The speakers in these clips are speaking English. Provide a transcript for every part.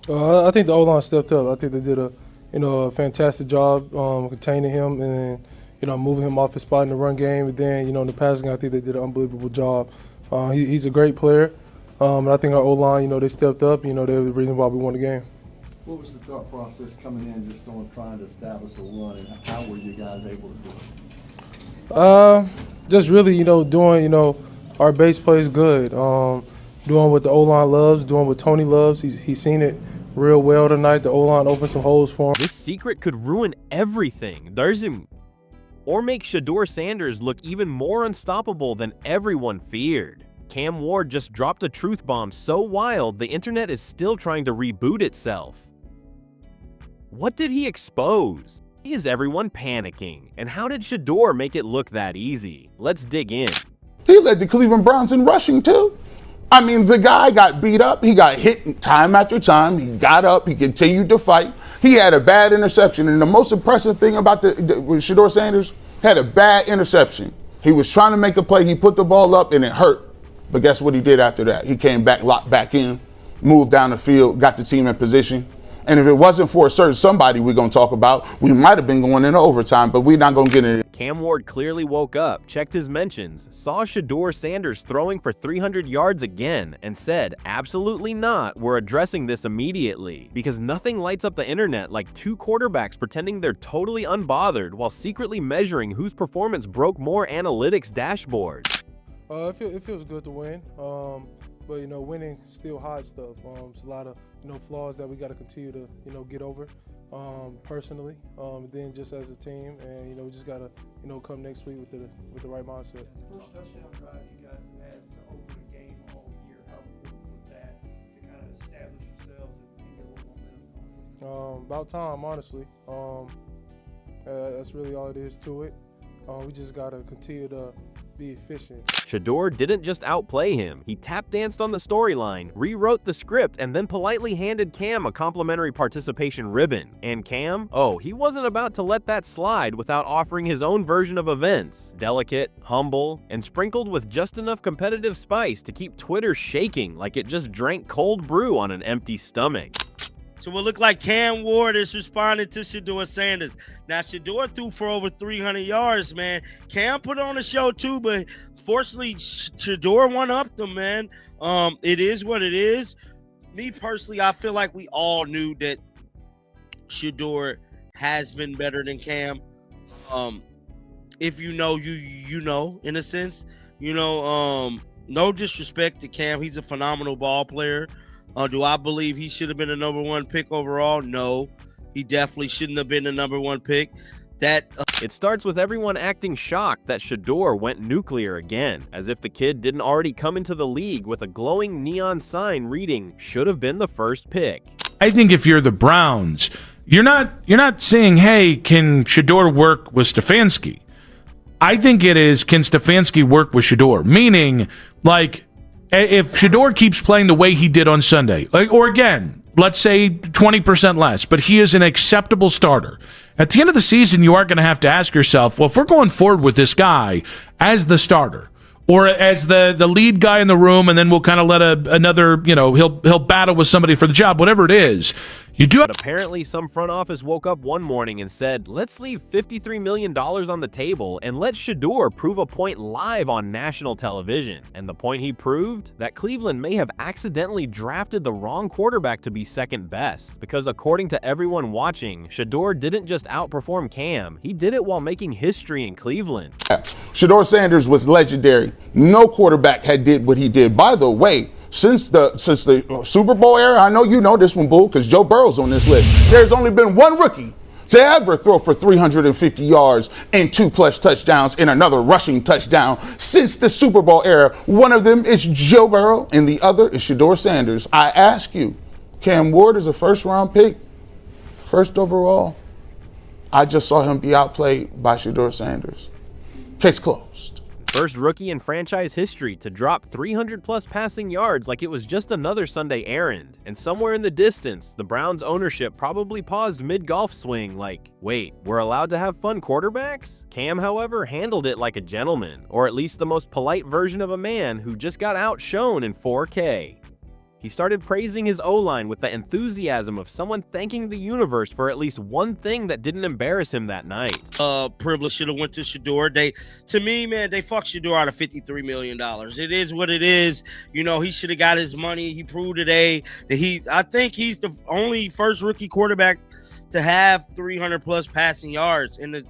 I think the O-line stepped up. I think they did a fantastic job containing him and moving him off his spot in the run game. And then in the passing game, I think they did an unbelievable job. He's a great player, and I think our O-line, they stepped up. They're the reason why we won the game. What was the thought process coming in, just on trying to establish the run, and how were you guys able to do it? Just really, doing, our base plays good. Doing what the O-line loves, doing what Tony loves. He's seen it real well tonight. The O-line opened some holes for him. This secret could ruin everything. Or make Shedeur Sanders look even more unstoppable than everyone feared. Cam Ward just dropped a truth bomb so wild the internet is still trying to reboot itself. What did he expose? Is everyone panicking? And how did Shedeur make it look that easy? Let's dig in. He led the Cleveland Browns in rushing too. I mean, the guy got beat up. He got hit time after time. He got up. He continued to fight. He had a bad interception. And the most impressive thing about with Shedeur Sanders, had a bad interception. He was trying to make a play. He put the ball up and it hurt. But guess what he did after that? He came back, locked back in, moved down the field, got the team in position. And if it wasn't for a certain somebody we're going to talk about, we might have been going into overtime, but we're not going to get in it. Cam Ward clearly woke up, checked his mentions, saw Shedeur Sanders throwing for 300 yards again, and said, absolutely not, we're addressing this immediately. Because nothing lights up the internet like two quarterbacks pretending they're totally unbothered while secretly measuring whose performance broke more analytics dashboards. It feels good to win. But winning still hard stuff. It's a lot of flaws that we got to continue to get over personally, and then just as a team, and we just got to come next week with the right mindset. First touchdown drive you guys have had to open the game all year. How important was that to kind of establish yourselves and get a little momentum? About time, honestly. That's really all it is to it. We just got to continue to be efficient. Shedeur didn't just outplay him, he tap danced on the storyline, rewrote the script, and then politely handed Cam a complimentary participation ribbon. And Cam? Oh, he wasn't about to let that slide without offering his own version of events. Delicate, humble, and sprinkled with just enough competitive spice to keep Twitter shaking like it just drank cold brew on an empty stomach. So it looked like Cam Ward is responding to Shedeur Sanders. Now, Shedeur threw for over 300 yards, man. Cam put on a show too, but fortunately, Shedeur one-upped them, man. It is what it is. Me personally, I feel like we all knew that Shedeur has been better than Cam. If you know, you know, in a sense. No disrespect to Cam. He's a phenomenal ball player. Do I believe he should have been a number one pick overall? No, he definitely shouldn't have been the number one pick. It starts with everyone acting shocked that Shedeur went nuclear again, as if the kid didn't already come into the league with a glowing neon sign reading, should have been the first pick. I think if you're the Browns, you're not saying, hey, can Shedeur work with Stefanski? I think it is, can Stefanski work with Shedeur? Meaning, like, if Shedeur keeps playing the way he did on Sunday, or again, let's say 20% less, but he is an acceptable starter. At the end of the season, you are going to have to ask yourself, well, if we're going forward with this guy as the starter, or as the lead guy in the room, and then we'll kind of let another, he'll battle with somebody for the job, whatever it is. But apparently some front office woke up one morning and said, let's leave $53 million on the table and let Shedeur prove a point live on national television. And the point he proved? That Cleveland may have accidentally drafted the wrong quarterback to be second best. Because according to everyone watching, Shedeur didn't just outperform Cam, he did it while making history in Cleveland. Shedeur Sanders was legendary. No quarterback had did what he did. By the way, since the Super Bowl era, I know you know this one, Bull, because Joe Burrow's on this list. There's only been one rookie to ever throw for 350 yards and 2+ touchdowns and another rushing touchdown since the Super Bowl era. One of them is Joe Burrow and the other is Shedeur Sanders. I ask you, Cam Ward is a first-round pick, first overall. I just saw him be outplayed by Shedeur Sanders. Case closed. First rookie in franchise history to drop 300+ passing yards like it was just another Sunday errand. And somewhere in the distance, the Browns ownership probably paused mid-golf swing like, wait, we're allowed to have fun quarterbacks? Cam, however, handled it like a gentleman, or at least the most polite version of a man who just got outshone in 4K. He started praising his O-line with the enthusiasm of someone thanking the universe for at least one thing that didn't embarrass him that night. Privilege should have went to Shedeur. To me, man, they fucked Shedeur out of $53 million. It is what it is. You know, he should have got his money. He proved today that I think he's the only first rookie quarterback to have 300 plus passing yards in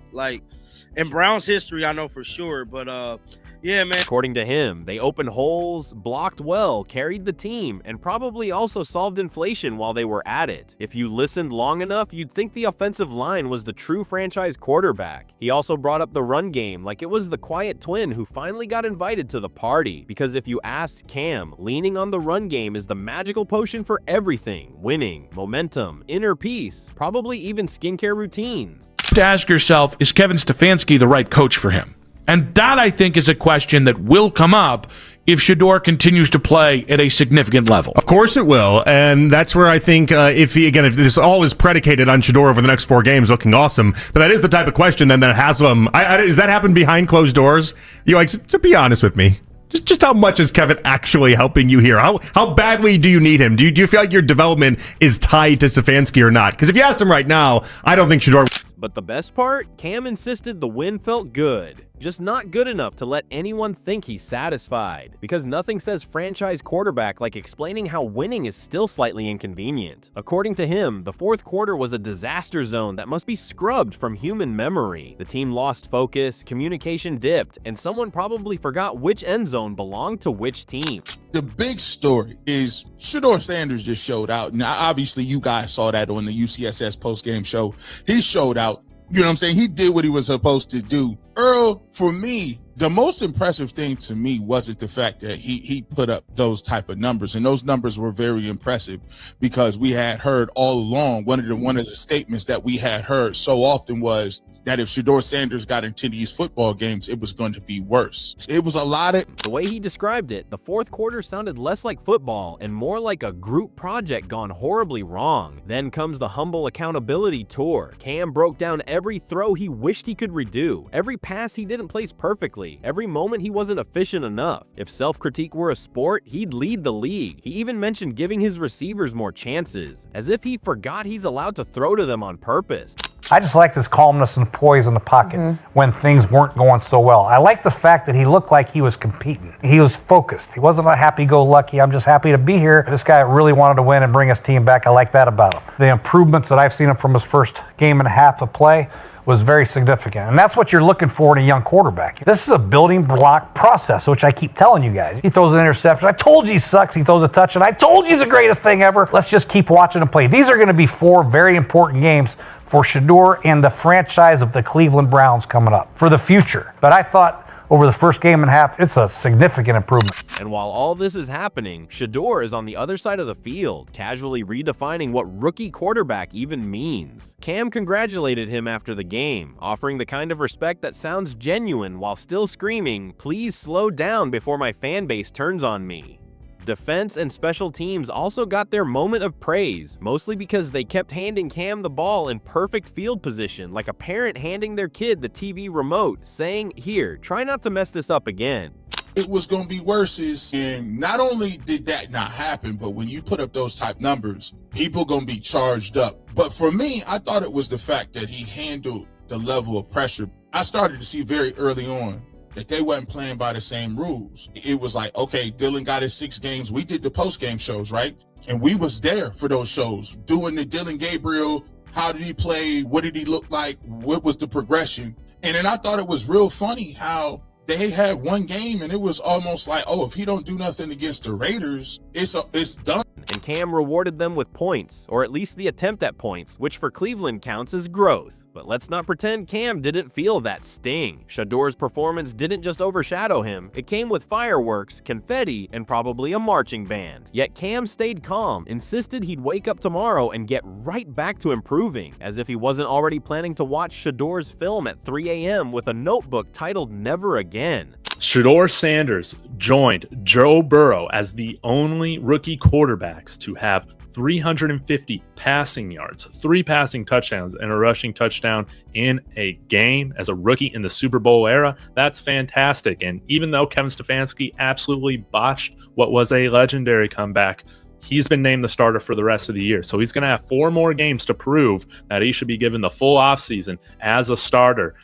Browns history, I know for sure. But yeah, man. According to him, they opened holes, blocked well, carried the team, and probably also solved inflation while they were at it. If you listened long enough, you'd think the offensive line was the true franchise quarterback. He also brought up the run game like it was the quiet twin who finally got invited to the party. Because if you asked Cam, leaning on the run game is the magical potion for everything: winning, momentum, inner peace, probably even skincare routines. To ask yourself, is Kevin Stefanski the right coach for him? And that, I think, is a question that will come up if Shedeur continues to play at a significant level. Of course it will, and that's where I think if this all is predicated on Shedeur over the next 4 games looking awesome, but that is the type of question then that has them. Does that happen behind closed doors? To be honest with me, just how much is Kevin actually helping you here? How badly do you need him? Do you feel like your development is tied to Stefanski or not? Because if you asked him right now, I don't think Shedeur. But the best part? Cam insisted the win felt good. Just not good enough to let anyone think he's satisfied. Because nothing says franchise quarterback like explaining how winning is still slightly inconvenient. According to him, the fourth quarter was a disaster zone that must be scrubbed from human memory. The team lost focus, communication dipped, and someone probably forgot which end zone belonged to which team. The big story is Shedeur Sanders just showed out. Now, obviously, you guys saw that on the UCSS post-game show. He showed out. You know what I'm saying? He did what he was supposed to do. Earl, for me, the most impressive thing to me wasn't the fact that he put up those type of numbers. And those numbers were very impressive because we had heard all along, one of the statements that we had heard so often was that if Shedeur Sanders got into these football games, it was going to be worse. It was a lot of... The way he described it, the fourth quarter sounded less like football and more like a group project gone horribly wrong. Then comes the humble accountability tour. Cam broke down every throw he wished he could redo, every pass he didn't place perfectly, every moment he wasn't efficient enough. If self-critique were a sport, he'd lead the league. He even mentioned giving his receivers more chances, as if he forgot he's allowed to throw to them on purpose. I just liked his calmness and poise in the pocket when things weren't going so well. I liked the fact that he looked like he was competing. He was focused. He wasn't a happy-go-lucky, I'm just happy to be here. This guy really wanted to win and bring his team back. I like that about him. The improvements that I've seen him from his first game and a half of play was very significant. And that's what you're looking for in a young quarterback. This is a building block process, which I keep telling you guys. He throws an interception. I told you he sucks. He throws a touchdown. I told you he's the greatest thing ever. Let's just keep watching him play. These are going to be 4 very important games for Shedeur and the franchise of the Cleveland Browns coming up for the future. But I thought over the first game and a half, it's a significant improvement. And while all this is happening, Shedeur is on the other side of the field, casually redefining what rookie quarterback even means. Cam congratulated him after the game, offering the kind of respect that sounds genuine while still screaming, "Please slow down before my fan base turns on me." Defense and special teams also got their moment of praise, mostly because they kept handing Cam the ball in perfect field position, like a parent handing their kid the TV remote, saying, "Here, try not to mess this up again." It was going to be worse, and not only did that not happen, but when you put up those type numbers, people going to be charged up. But for me, I thought it was the fact that he handled the level of pressure. I started to see very early on that they wasn't playing by the same rules. It was like, okay, Dylan got his 6 games. We did the post-game shows, right? And we was there for those shows, doing the Dylan Gabriel, how did he play, what did he look like, what was the progression. And then I thought it was real funny how they had one game and it was almost like, oh, if he don't do nothing against the Raiders, it's done. And Cam rewarded them with points, or at least the attempt at points, which for Cleveland counts as growth. But let's not pretend Cam didn't feel that sting. Shedeur's performance didn't just overshadow him, it came with fireworks, confetti, and probably a marching band. Yet Cam stayed calm, insisted he'd wake up tomorrow and get right back to improving, as if he wasn't already planning to watch Shedeur's film at 3 a.m. with a notebook titled Never Again. Shedeur Sanders joined Joe Burrow as the only rookie quarterbacks to have 350 passing yards, 3 passing touchdowns, and a rushing touchdown in a game as a rookie in the Super Bowl era. That's fantastic. And even though Kevin Stefanski absolutely botched what was a legendary comeback he's been named the starter for the rest of the year. So he's going to have 4 more games to prove that he should be given the full offseason as a starter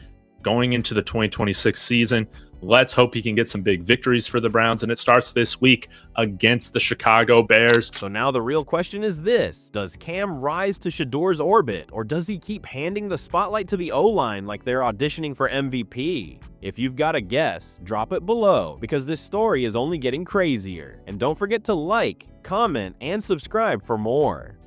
going into the 2026 season. Let's hope he can get some big victories for the Browns, and it starts this week against the Chicago Bears. So now the real question is this: does Cam rise to Shedeur's orbit, or does he keep handing the spotlight to the O-line like they're auditioning for MVP? If you've got a guess, drop it below, because this story is only getting crazier. And don't forget to like, comment, and subscribe for more.